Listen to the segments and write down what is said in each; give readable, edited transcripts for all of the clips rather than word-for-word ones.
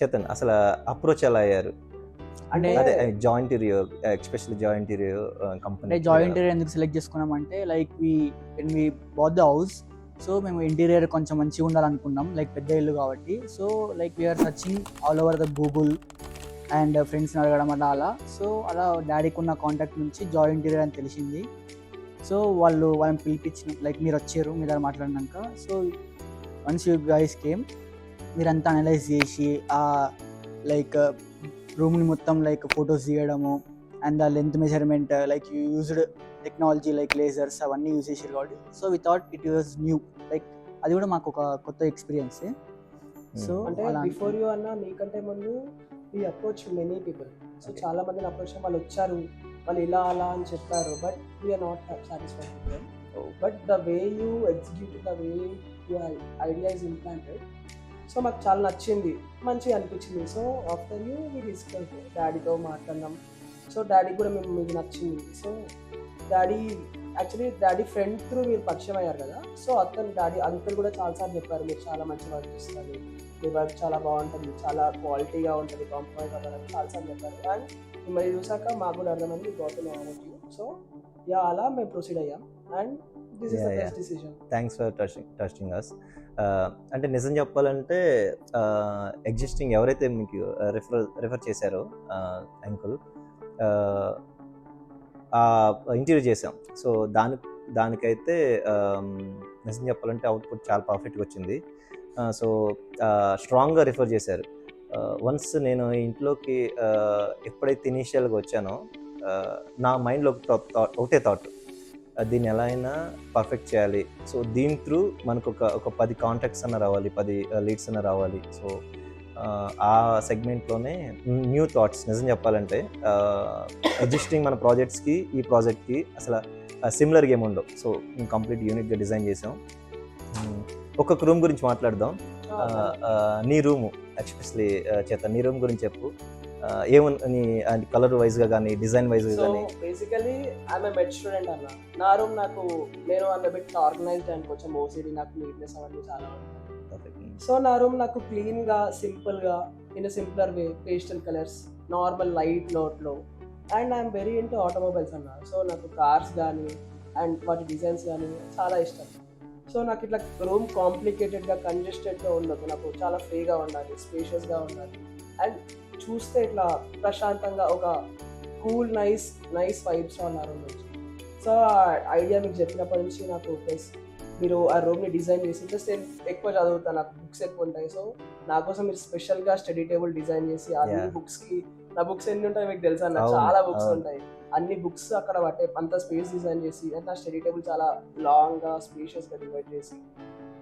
చేతన్ అసలు అప్రోచ్ ఎలా అయ్యారు? అంటే అదే జాయింటీరియో, ఎస్పెషల్లీ జాయింటీరియో కంపెనీ. అంటే జాయింటీరియర్ ఎందుకు సెలెక్ట్ చేసుకున్నామంటే like when we bought the house, so మేము ఇంటీరియర్ కొంచెం మంచిగా ఉండాలనుకున్నాం, లైక్ పెద్ద ఇల్లు కాబట్టి. So like we're searching all over the Google and ఫ్రెండ్స్ని అడగడం అలా. సో అలా డాడీకి ఉన్న కాంటాక్ట్ నుంచి జాయ్ ఇంటీరియర్ అని తెలిసింది. సో వాళ్ళని పిలిపించిన, లైక్ మీరు వచ్చారు, మీ దగ్గర మాట్లాడినాక. So once you guys came, మీరంతా అనలైజ్ చేసి లైక్ రూమ్ని మొత్తం లైక్ ఫొటోస్ తీయడము and the length measurement, like you used technology like lasers అవన్నీ యూజ్ చేసారు కాబట్టి. So we thought it was new, like అది కూడా మాకు ఒక కొత్త ఎక్స్పీరియన్స్. సో అంటే బిఫోర్ యూ అన్న మీకంటే ముందు వీ అప్రోచ్ మెనీ పీపుల్. సో చాలా మందిని అప్రోచ్ వాళ్ళు వచ్చారు, వాళ్ళు ఇలా అలా అని చెప్పారు, but we're not satisfied with them. But the way you execute, the way your idea is implanted, so మాకు చాలా నచ్చింది, మంచిగా అనిపించింది. So after you we discuss, డాడీతో మాట్లాడినాం. సో డాడీకి కూడా మేము మీకు నచ్చింది. సో డాడీ ఫ్రెండ్ త్రూ మీరు పరిచయం అయ్యారు కదా. సో అతను డాడీ అంకుల్ కూడా చాలాసార్లు చెప్పారు, మీరు చాలా మంచి వర్క్ చేస్తారు, మీ వర్క్ చాలా బాగుంటుంది, చాలా క్వాలిటీగా ఉంటుంది, కాంప్రమైజ్ అవ్వాలని చాలాసార్లు చెప్పారు. అండ్ మిమ్మల్ని చూసాక మాకు కూడా అర్థమైంది గౌతమ్ ఎనర్జీ. సో యా, అలా మేము ప్రొసీడ్ అయ్యాం. And this is the best decision. Thanks for touching us. అంటే నిజం చెప్పాలంటే ఎగ్జిస్టింగ్ ఎవరైతే మీకు రిఫర్ చేశారో అంకుల్, ఇంటర్వ్యూ చేసాం. సో దానికైతే నిజం చెప్పాలంటే అవుట్పుట్ చాలా పర్ఫెక్ట్గా వచ్చింది. సో స్ట్రాంగ్గా రిఫర్ చేశారు. వన్స్ నేను ఇంట్లోకి ఎప్పుడైతే ఇనీషియల్గా వచ్చానో నా మైండ్లో ఒకటే థాట్, దీన్ని ఎలా అయినా పర్ఫెక్ట్ చేయాలి. సో దీని త్రూ మనకు ఒక 10 కాంటాక్ట్స్ అన్న రావాలి, 10 లీడ్స్ అన్న రావాలి. సో ఆ సెగ్మెంట్లోనే న్యూ థాట్స్. నిజం చెప్పాలంటే ఎగ్జిస్టింగ్ మన ప్రాజెక్ట్స్కి ఈ ప్రాజెక్ట్కి అసలు సిమిలర్గా ఏమి ఉండవు. సో కంప్లీట్ యూనిక్గా డిజైన్ చేసాం. ఒక్కొక్క రూమ్ గురించి మాట్లాడదాం. నీ రూము ఎస్పెషల్లీ చేత, నీ రూమ్ గురించి చెప్పు. ఏమని కలర్ వైజ్గా కానీ డిజైన్ వైజ్గా కానీ? Basically I'm a med student అన్న. నా రూమ్ నేను అంత బిట్ ఆర్గనైజ్డ్ అండ్ కొంచెం ఓసిడి, నాకు నీట్నెస్ అవన్నీ చాలా ఉంటాయి. సో నా రూమ్ నాకు క్లీన్గా, సింపుల్గా, in simpler way, pastel colours, normal light నోట్లో. And I'm very into automobiles అన్న. సో నాకు కార్స్ కానీ అండ్ వాటి డిజైన్స్ కానీ చాలా ఇష్టం. సో నాకు ఇట్లా రూమ్ కాంప్లికేటెడ్గా, కంజెస్టెడ్గా ఉండదు. నాకు చాలా ఫ్రీగా ఉండాలి, స్పేషియస్గా ఉండాలి. అండ్ చూస్తే ఇట్లా ప్రశాంతంగా ఒక కూల్ నైస్ వైబ్స్ ఉన్నారు నుంచి. సో ఆ ఐడియా మీకు చెప్పినప్పటి నుంచి నాకు ప్లస్ మీరు ఆ రూమ్ని డిజైన్ చేసి, జస్ట్ నేను ఎక్కువ చదువుతాను, నాకు బుక్స్ ఎక్కువ ఉంటాయి. సో నా కోసం మీరు స్పెషల్గా స్టడీ టేబుల్ డిజైన్ చేసి అన్ని బుక్స్కి, నా బుక్స్ ఎన్ని ఉంటాయి మీకు తెలుసా? నాకు చాలా బుక్స్ ఉంటాయి, అన్ని బుక్స్ అక్కడ పట్టే అంత స్పేస్ డిజైన్ చేసి, అండ్ నా స్టడీ టేబుల్ చాలా లాంగ్గా స్పేషియస్గా డివైడ్ చేసి.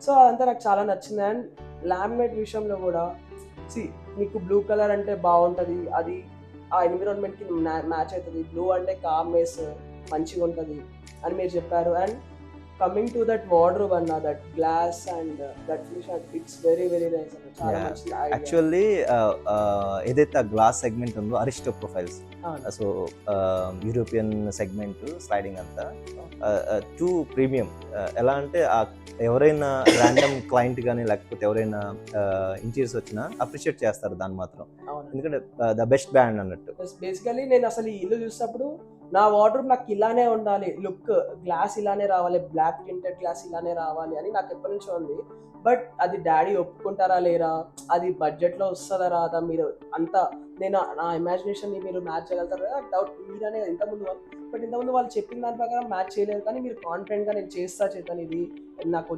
సో అదంతా నాకు చాలా నచ్చింది. అండ్ లామినేట్ విషయంలో కూడా మీకు బ్లూ కలర్ అంటే బాగుంటుంది, అది ఆ ఎన్విరాన్మెంట్కి మ్యాచ్ అవుతుంది. బ్లూ అంటే కామ్నెస్, మంచిగా ఉంటుంది అని మీరు చెప్పారు. And coming to that wardrobe అన్న, that glass and that finish, it's very very nice అన్న. చాలా మంచి యాక్చువల్లీ ఏదైతే ఆ గ్లాస్ సెగ్మెంట్ ఉందో Aristo profiles, so European segment sliding అంతా టూ ప్రీమియం. ఎలా అంటే ఎవరైనా ర్యాండమ్ క్లయింట్ కానీ లేకపోతే ఎవరైనా ఇంటీరియర్స్ వచ్చినా అప్రిషియేట్ చేస్తారు దాన్ని మాత్రం, ఎందుకంటే ద బెస్ట్ బ్రాండ్ అన్నట్టు. బేసికలీ నేను అసలు ఈ ఇల్లు చూసినప్పుడు నా వార్డ్రోబ్ నాకు ఇలానే ఉండాలి, లుక్ గ్లాస్ ఇలానే రావాలి, బ్లాక్ టింటెడ్ గ్లాస్ ఇలానే రావాలి అని నాకు ఎప్పటి నుంచో ఉంది. బట్ అది డాడీ ఒప్పుకుంటారా లేరా, అది బడ్జెట్లో వస్తుందా రాదా, మీరు అంతా నేను నా ఇమాజినేషన్ని మీరు మ్యాచ్ చేయగలుగుతారు కదా, డౌట్ మీరనే ఇంతకుముందు వాళ్ళు చెప్పిన దాని ప్రకారం మ్యాచ్ చేయలేదు. కానీ మీరు కాన్ఫిడెంట్గా నేను చేస్తాను, ఇది నాకు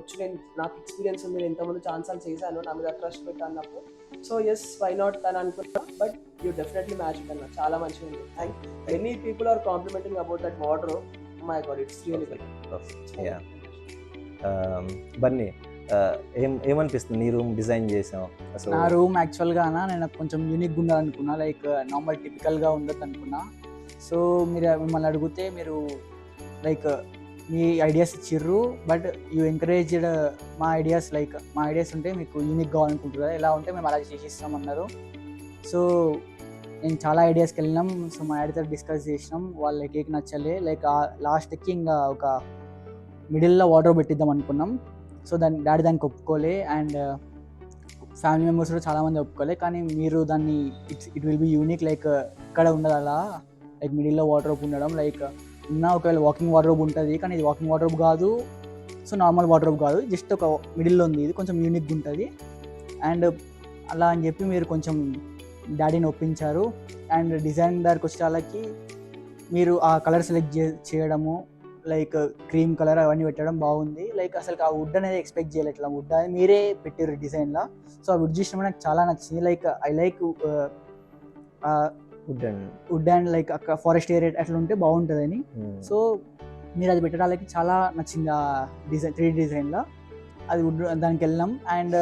నాకు ఎక్స్పీరియన్స్ ఉంది, నేను ఇంతకుముందు ఛాన్సాలు చేశాను, నా మీద ట్రస్ట్ పెట్టా అన్నప్పుడు. సో ఎస్, వై నాట్ అని అనుకుంటా. బట్ యూ డెఫినెట్లీ మ్యాచ్ కన్నా చాలా మంచిగా ఉంది. Thank many people are complimenting about that wardrobe. My God, it's really good. Bunny, ఏమనిపిస్తుంది నీ రూమ్ డిజైన్ చేసాం? నా రూమ్ యాక్చువల్గా నేను కొంచెం యూనిక్గా ఉండాలనుకున్నా, లైక్ నార్మల్ టిపికల్గా ఉండదు అనుకున్నా. సో మిమ్మల్ని అడిగితే మీరు లైక్ మీ ఐడియాస్ ఇచ్చిర్రు, బట్ యూ ఎంకరేజ్డ్ మా ఐడియాస్, లైక్ మా ఐడియాస్ ఉంటే మీకు యూనిక్ కావాలనుకుంటారు కదా, ఎలా ఉంటే మేము అలా చేసిస్తామన్నారు. సో నేను చాలా ఐడియాస్కి వెళ్ళినాం. సో మా డాడీతో డిస్కస్ చేసినాం, వాళ్ళకి ఏకి నచ్చలే. లైక్ లాస్ట్కి ఇంకా ఒక మిడిల్లో వాటర్ పెట్టిద్దాం అనుకున్నాం. సో డాడీ దానికి ఒప్పుకోలే. అండ్ ఫ్యామిలీ మెంబర్స్ కూడా చాలామంది ఒప్పుకోలే, కానీ మీరు దాన్ని it will be unique, like ఇక్కడ ఉండదు అలా, లైక్ మిడిల్లో వార్డ్రోబ్ ఉండడం, లైక్ ఉన్న ఒకవేళ వాకింగ్ వార్డ్రోబ్ ఉంటుంది కానీ ఇది వాకింగ్ వార్డ్రోబ్ కాదు, సో నార్మల్ వార్డ్రోబ్ కాదు, జస్ట్ ఒక మిడిల్లో ఉంది, ఇది కొంచెం యూనిక్గా ఉంటుంది. అండ్ అలా అని చెప్పి మీరు కొంచెం డాడీని ఒప్పించారు. అండ్ డిజైన్ దగ్గరికి వచ్చేటాలకి మీరు ఆ కలర్ సెలెక్ట్ చేయడము, లైక్ క్రీమ్ కలర్ అవన్నీ పెట్టడం బాగుంది. లైక్ అసలు ఆ వుడ్ అనేది ఎక్స్పెక్ట్ చేయలేదు, ఇట్లా వుడ్ అనేది మీరే పెట్టారు డిజైన్లో. సో ఆ వుడ్ చూసినప్పుడు నాకు చాలా నచ్చింది. Like I like wood and like అక్కడ ఫారెస్ట్ ఏరియా అట్లా ఉంటే బాగుంటుందని. సో మీరు అది పెట్టడానికి చాలా నచ్చింది ఆ డిజైన్, 3D డిజైన్లో. అది వుడ్ దానికి వెళ్ళాం. అండ్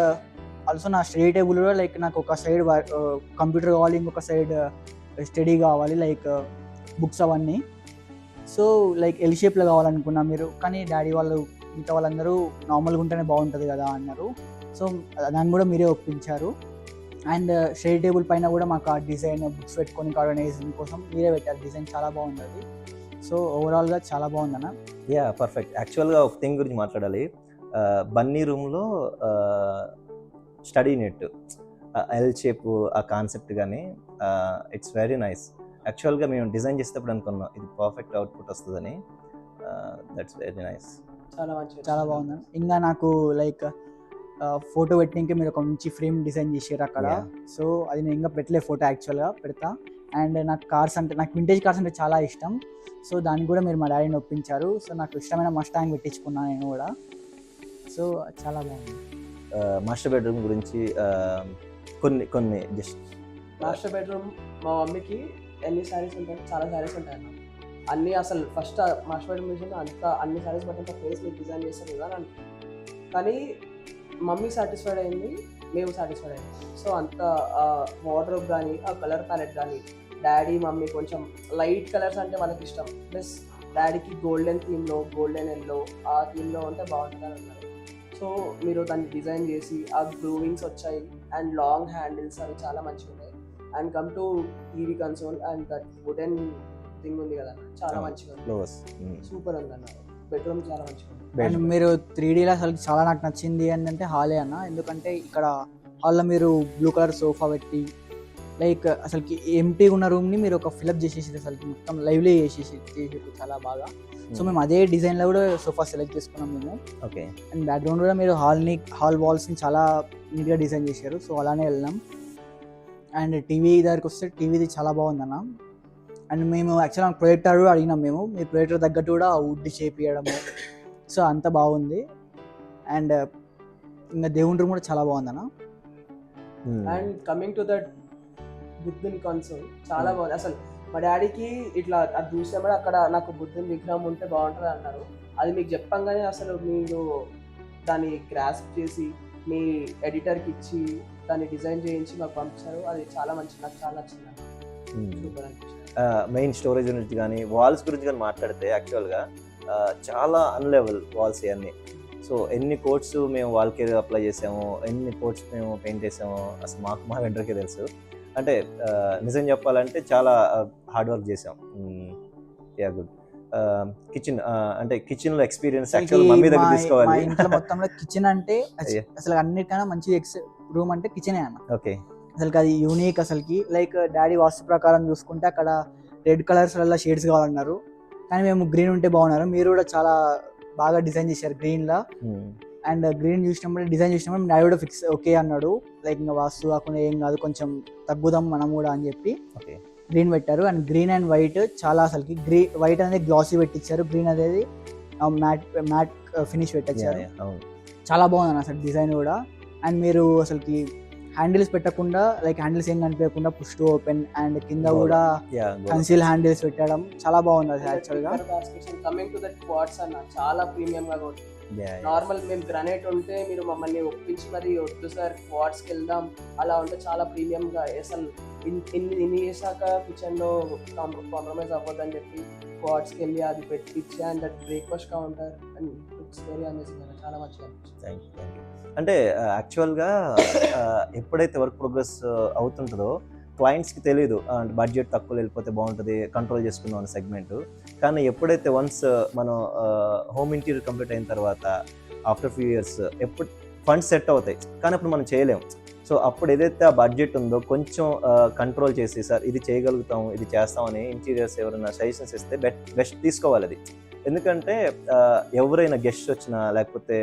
ఆల్సో నా స్టడీ టేబుల్ కూడా లైక్ నాకు ఒక సైడ్ కంప్యూటర్ కావాలి, ఇంకొక సైడ్ స్టడీ కావాలి, లైక్ బుక్స్ అవన్నీ. సో లైక్ ఎల్ షేప్లో కావాలనుకున్నా మీరు, కానీ డాడీ వాళ్ళు మిగతా వాళ్ళందరూ నార్మల్గా ఉంటేనే బాగుంటుంది కదా అన్నారు. సో దాన్ని కూడా మీరే ఒప్పించారు. అండ్ స్టడీ టేబుల్ పైన కూడా మాకు ఆ డిజైన్ బుక్స్ పెట్టుకొని ఆర్గనైజింగ్ కోసం మీరే పెట్టారు. డిజైన్ చాలా బాగుంటుంది. సో ఓవరాల్గా చాలా బాగుందన్న. Yeah perfect. యాక్చువల్గా ఒక థింగ్ గురించి మాట్లాడాలి. బన్నీ రూమ్లో స్టడీ నెట్ ఎల్ షేప్ ఆ కాన్సెప్ట్ కానీ ఇట్స్ వెరీ నైస్. యాక్చువల్గా మేము డిజైన్ చేసేటప్పుడు అనుకున్నాం ఇది పర్ఫెక్ట్ అవుట్పుట్ వస్తుందని. That's very nice. చాలా బాగుంది. ఇంకా నాకు లైక్ ఫోటో పెట్టడానికి మీరు ఒక మంచి ఫ్రేమ్ డిజైన్ చేసారు అక్కడ. సో అది నేను ఇంకా పెట్టలే ఫోటో, యాక్చువల్గా పెడతా. అండ్ నాకు కార్స్ అంటే, నాకు వింటేజ్ కార్స్ అంటే చాలా ఇష్టం. సో దానికి కూడా మీరు మా డాడీని ఒప్పించారు. సో నాకు ఇష్టమైన మస్టాంగ్ పెట్టించుకున్నాను నేను కూడా. సో చాలా బాగుంది. మాస్టర్ బెడ్రూమ్ గురించి కొన్ని జస్ట్. మాస్టర్ బెడ్రూమ్ మా మమ్మీకి ఎన్ని శారీస్ ఉంటాయి, చాలా శారీస్ ఉంటాయి అన్న. అన్నీ అసలు ఫస్ట్ మాస్టర్ బెడ్రూమ్ విషయంలో అంతా అన్ని శారీస్ బట్టి ఫేస్ మీకు డిజైన్ చేస్తారు కదా అని. కానీ మమ్మీ సాటిస్ఫైడ్ అయింది, మేము సాటిస్ఫైడ్ అయింది. సో అంత వార్డ్రోబ్ కానీ ఆ కలర్ ప్యాలెట్ కానీ, డాడీ మమ్మీ కొంచెం లైట్ కలర్స్ అంటే వాళ్ళకి ఇష్టం, ప్లస్ డాడీకి గోల్డెన్ థీమ్లో, గోల్డెన్ ఎల్లో ఆ థీమ్లో ఉంటే బాగుంటుంది అన్నారు. సో మీరు దాన్ని డిజైన్ చేసి ఆ గ్లూవింగ్స్ వచ్చాయి అండ్ లాంగ్ హ్యాండిల్స్ అవి చాలా మంచిగా ఉన్నాయి. And come to TV console and that wooden thing ఉంది కదా, చాలా మంచిగా ఉంది. సూపర్ ఉంది అన్న. బెడ్రూమ్ చాలా మంచిగా ఉంది. అండ్ మీరు 3Dలో అసలు చాలా నాకు నచ్చింది ఏంటంటే హాలే అన్న. ఎందుకంటే ఇక్కడ హాల్లో మీరు బ్లూ కలర్ సోఫా పెట్టి లైక్ అసలుకి ఎంటీగా ఉన్న రూమ్ని మీరు ఒక ఫిలప్ చేసేసి అసలు మొత్తం లైవ్లీ చేసేసి చాలా బాగా. సో మేము అదే డిజైన్లో కూడా సోఫా సెలెక్ట్ చేసుకున్నాం మేము. ఓకే. అండ్ బ్యాక్గ్రౌండ్ కూడా మీరు హాల్ వాల్స్ని చాలా నీట్గా డిజైన్ చేశారు. సో అలానే వెళ్ళాం. అండ్ టీవీ దగ్గరికి వస్తే టీవీది చాలా బాగుందన్న. అండ్ మేము యాక్చువల్గా ప్రొజెక్టర్ కూడా అడిగినాం మేము, మీ ప్రొజెక్టర్ తగ్గట్టు కూడా వుడ్ షేప్ ఇవ్వడము. సో అంత బాగుంది. అండ్ ఇంకా దేవుని రూమ్ కూడా చాలా బాగుందన్న. అండ్ కమింగ్ టు దట్ బుద్ధుని కన్సోల్ చాలా బాగుంది. అసలు మా డాడీకి ఇట్లా అది చూసినప్పుడు అక్కడ నాకు బుద్ధుని విగ్రహం ఉంటే బాగుంటుంది అన్నారు. అది మీకు చెప్పంగానే అసలు మీరు దాన్ని గ్రాస్ప్ చేసి మీ ఎడిటర్కి ఇచ్చి దాన్ని డిజైన్ చేయించి మాకు పంపించారు. అది చాలా మంచిది, నాకు చాలా నచ్చింది. సూపర్ అనిపించింది. మెయిన్ స్టోరేజ్ గురించి కానీ వాల్స్ గురించి కానీ మాట్లాడితే యాక్చువల్గా చాలా అన్లెవెల్ వాల్స్ ఇవన్నీ. సో ఎన్ని కోట్స్ మేము వాల్కి అప్లై చేసాము, ఎన్ని కోట్స్ మేము పెయింట్ చేసాము అసలు మా వెంటర్కే తెలుసు. అంటే నిజం చెప్పాలంటే చాలా హార్డ్ వర్క్ చేసాం. Yeah good. కిచెన్ అంటే కిచెన్లో ఎక్స్పీరియన్స్ యాక్చువల్ మమ్మీ దగ్గర తీసుకోవాలి. ఇంట్లో మొత్తంలో కిచెన్ అంటే అసలు అన్నిటికన్నా మంచి రూమ్ అంటే కిచెనే అన్న. ఓకే. అసలు అది యూనిక్ అసలుకి. లైక్ డాడీ వాస్తు ప్రకారం చూసుకుంటే అక్కడ రెడ్ కలర్స్ వల్ల షేడ్స్ కావాలన్నారు, కానీ మేము గ్రీన్ ఉంటే బాగున్నారు. మీరు కూడా చాలా బాగా డిజైన్ చేశారు గ్రీన్లో. అండ్ గ్రీన్ చూసినప్పుడు డిజైన్ చూసినప్పుడు డాడీ కూడా ఫిక్స్ ఓకే అన్నాడు. లైక్ ఇంకా వాస్తు కాకుండా ఏం కాదు, కొంచెం తగ్గుదాం మనం కూడా అని చెప్పి గ్రీన్ పెట్టారు. అండ్ గ్రీన్ అండ్ వైట్ చాలా అసలుకి వైట్ అనేది గ్లాసీ పెట్టించారు, గ్రీన్ అనేది మ్యాట్ ఫినిష్ పెట్టించారు. చాలా బాగుంది అసలు డిజైన్ కూడా. అండ్ మీరు అసలుకి హ్యాండిల్స్ పెట్టకుండా లైక్ హ్యాండిల్స్ ఏం కనిపించకుండా పుష్ టు ఓపెన్ అండ్ కింద కూడా కన్సీల్ హ్యాండిల్స్ పెట్టడం చాలా బాగుంది అసలు యాక్చువల్గా. కమింగ్ టు దట్ క్వాడ్స్ అన్న చాలా ప్రీమియం గా ఉంటుంది. నార్మల్ మేము గ్రానైట్ ఉంటే మీరు మమ్మల్ని ఒప్పించి మరి వద్దు సార్ క్వాడ్స్కి వెళ్దాం అలా ఉంటే చాలా ప్రీమియం గా అసలు ఇన్ని చేశాక కిచెన్ లో కాంప్రమైజ్ అవ్వద్దని చెప్పి క్వాడ్స్కి వెళ్ళి అది పెట్టించి and that breakfast counter and it's very amazing అన్న, చాలా మంచిగా అనిపిస్తుంది. అంటే యాక్చువల్గా ఎప్పుడైతే వర్క్ ప్రోగ్రెస్ అవుతుంటుందో క్లయింట్స్కి తెలియదు అంటే బడ్జెట్ తక్కువ వెళ్ళిపోతే బాగుంటుంది కంట్రోల్ చేసుకుందాం అనే సెగ్మెంట్. కానీ ఎప్పుడైతే వన్స్ మనం హోమ్ ఇంటీరియర్ కంప్లీట్ అయిన తర్వాత ఆఫ్టర్ ఫ్యూ ఇయర్స్ ఎప్పుడు ఫండ్స్ సెట్ అవుతాయి, కానీ అప్పుడు మనం చేయలేము. సో అప్పుడు ఏదైతే ఆ బడ్జెట్ ఉందో కొంచెం కంట్రోల్ చేసి సార్ ఇది చేయగలుగుతాం ఇది చేస్తామని ఇంటీరియర్స్ ఎవరైనా సజెషన్స్ ఇస్తే బెస్ట్ తీసుకోవాలి అది. ఎందుకంటే ఎవరైనా గెస్ట్ వచ్చినా లేకపోతే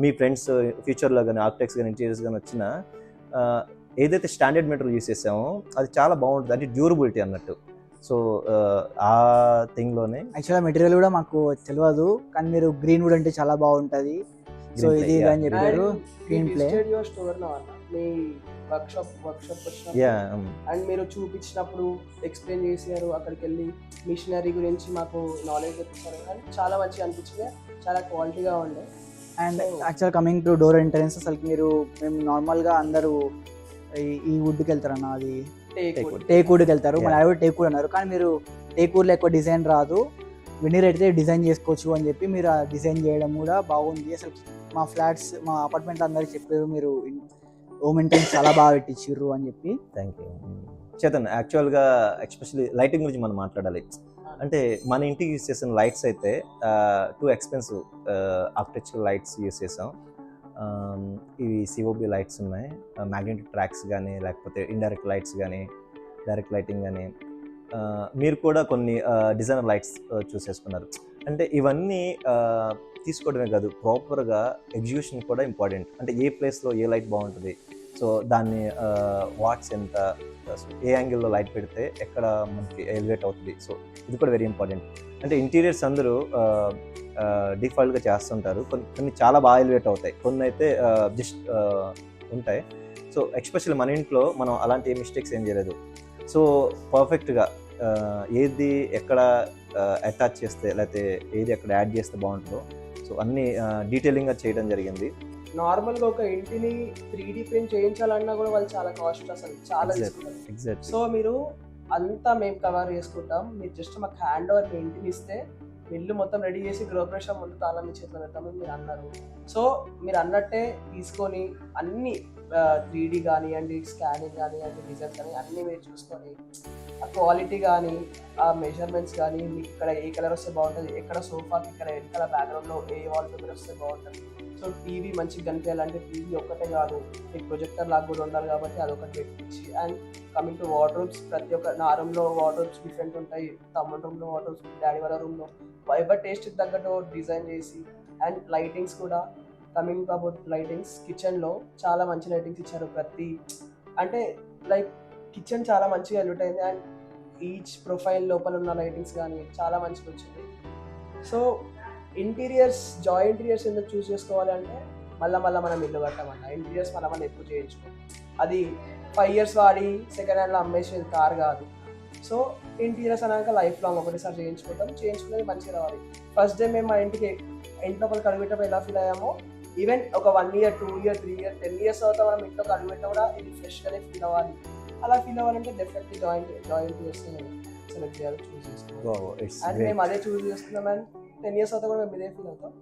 మీ ఫ్రెండ్స్ ఫ్యూచర్లో కానీ ఆర్కిటెక్ట్స్ కానీ ఇంటీరియర్స్ కానీ వచ్చినా ఏదైతే స్టాండర్డ్ మెటీరియల్ యూస్ చేసామో అది చాలా బాగుంటుంది, అంటే డ్యూరబిలిటీ అన్నట్టు. సో ఆ థింగ్లోనే యాక్చువల్గా మెటీరియల్ కూడా మాకు తెలియదు, కానీ మీరు గ్రీన్ వుడ్ అంటే చాలా బాగుంటుంది సో Green ఇది play, ఇది yeah. అని చెప్పారు. గ్రీన్ ప్లే స్టోర్ లో అన్న మీ వర్క్షాప్ వచ్చినప్పుడు యా అండ్ మీరు చూపించినప్పుడు ఎక్స్ప్లెయిన్ చేశారు, అక్కడికి వెళ్ళి మిషనరీ గురించి మాకు నాలెడ్జ్ తెప్పించారు అండ్ చాలా మంచిగా అనిపించింది, చాలా క్వాలిటీగా ఉండే. And actual coming to door entrance అసలు మీరు మేము నార్మల్గా అందరూ ఈ వుడ్కి వెళ్తారన్న, అది టేక్ వుడ్కి వెళ్తారు, మన ఆవిడ టేక్ వుడ్ అన్నారు, కానీ మీరు టేక్ వుడ్లో ఎక్కువ డిజైన్ రాదు, వెనీర్ అయితే డిజైన్ చేసుకోవచ్చు అని చెప్పి మీరు ఆ డిజైన్ చేయడం కూడా బాగుంది. అసలు మా ఫ్లాట్స్ మా అపార్ట్మెంట్ అందరికి చెప్పారు మీరు హోమ్ ఎంట్రన్స్ చాలా బాగా పెట్టించారు అని చెప్పి. Thank you Chetan. యాక్చువల్గా ఎస్పెషల్లీ లైటింగ్ గురించి మనం మాట్లాడాలి. అంటే మన ఇంటికి యూస్ చేసిన లైట్స్ అయితే too expensive architectural lights use చేసాం. ఇవి సిఓబి లైట్స్ ఉన్నాయి, మ్యాగ్నెటిక్ ట్రాక్స్ కానీ లేకపోతే ఇండైరెక్ట్ లైట్స్ కానీ డైరెక్ట్ లైటింగ్ కానీ. మీరు కూడా కొన్ని డిజైనర్ లైట్స్ చూసేసుకున్నారు. అంటే ఇవన్నీ తీసుకోవడమే కాదు, ప్రాపర్గా ఎగ్జిక్యూషన్ కూడా ఇంపార్టెంట్. అంటే ఏ ప్లేస్లో ఏ లైట్ బాగుంటుంది, సో దాన్ని వాట్స్ ఎంత, ఏ యాంగిల్లో లైట్ పెడితే ఎక్కడ మనకి ఎలివేట్ అవుతుంది, సో ఇది కూడా వెరీ ఇంపార్టెంట్. అంటే ఇంటీరియర్స్ అందరూ డిఫాల్ట్గా చేస్తుంటారు, కొన్ని చాలా బాగా ఎలివేట్ అవుతాయి, కొన్ని అయితే జస్ట్ ఉంటాయి. సో ఎస్పెషల్లీ మన ఇంట్లో మనం అలాంటి ఏ మిస్టేక్స్ ఏం చేయలేదు. సో పర్ఫెక్ట్గా ఏది ఎక్కడ అటాచ్ చేస్తే లేకపోతే ఏది ఎక్కడ యాడ్ చేస్తే బాగుంటుందో సో అన్నీ డీటెయిలింగ్గా చేయడం జరిగింది. నార్మల్గా ఒక ఇంటిని 3D ప్రింట్ చేయించాలన్నా కూడా వాళ్ళు చాలా కాస్ట్ అసలు చాలా తీసుకుంటారు. ఎగ్జాక్ట్లీ. సో మీరు అంతా మేము కవర్ చేసుకుంటాం, మీరు జస్ట్ మాకు హ్యాండ్ ఓవర్ మీ ఇంటిని ఇస్తే ఇల్లు మొత్తం రెడీ చేసి గృహప్రవేశం ముందు తాళం మీ చేతిలో పెడతామని మీరు అన్నారు. సో మీరు అన్నట్టే తీసుకొని అన్ని 3D కానివ్వండి, స్కానింగ్ కానివ్వండి, డిజైన్ కానీ అన్నీ మీరు చూసుకొని ఆ క్వాలిటీ కానీ ఆ మెజర్మెంట్స్ కానీ మీకు ఇక్కడ ఏ కలర్ వస్తే బాగుంటుంది, ఎక్కడ సోఫాకి ఇక్కడ వెనకాల బ్యాక్గ్రౌండ్లో ఏ వాల్ పేపర్ వస్తే బాగుంటుంది. సో టీవీ మంచిగా కనిపించాలంటే టీవీ ఒక్కటే కాదు, మీకు ప్రొజెక్టర్ లాగా కూడా ఉండాలి కాబట్టి అదొకటి పెట్టించి. అండ్ కమింగ్ టు వార్డ్రోబ్స్, ప్రతి ఒక్క నా రూమ్లో వార్డ్రోబ్స్ డిఫరెంట్ ఉంటాయి, తమ్ముడు రూమ్లో వార్డ్రోబ్స్, డాడీ వాళ్ళ రూమ్లో ఎవరి టేస్ట్కి తగ్గట్టు డిజైన్ చేసి. అండ్ లైటింగ్స్ కూడా, కమింగ్ అబౌట్ లైటింగ్స్, కిచెన్లో చాలా మంచి లైటింగ్స్ ఇచ్చారు. ప్రతి అంటే లైక్ కిచెన్ చాలా మంచిగా ఎలివేట్ అయింది అండ్ ఈచ్ ప్రొఫైల్ లోపల ఉన్న లైటింగ్స్ కానీ చాలా మంచిగా వచ్చింది. సో ఇంటీరియర్స్ ఇంటీరియర్స్ ఎందుకు చూస్ చేసుకోవాలి అంటే మళ్ళీ మనం ఇల్లు కట్టామన్న ఇంటీరియర్స్ మనం ఎక్కువ చేయించుకోం, అది 5 years వాడి సెకండ్ హ్యాండ్లో అమ్మేసేది కార్ కాదు. సో ఇంటీరియర్స్ అన్నాక లైఫ్ లాంగ్ ఒకటేసారి చేయించుకునేది మంచిగా రావాలి. ఫస్ట్ డే మేము మా ఇంటి లోపలికి అడుగుపెట్టప్పుడు ఎలా ఫీల్ అయ్యామో, ఈవెన్ ఒక 1 year 2 year 3 year 10 years అవుతా మనం ఇంట్లోకి అడుగుపెట్టా కూడా ఇది ఫ్రెష్గానే ఫీల్ అవ్వాలి. అలా ఫీల్ అవ్వాలంటే డెఫినెట్లీ జాయింట్ చేస్తే సెలెక్ట్ చేయాలి, చూస్ చేసుకోవాలి. అండ్ మేము అదే చూస్ చేసుకున్నాం అండ్ 10 years అవుతా కూడా మేము ఇదే ఫీల్ అవుతాం.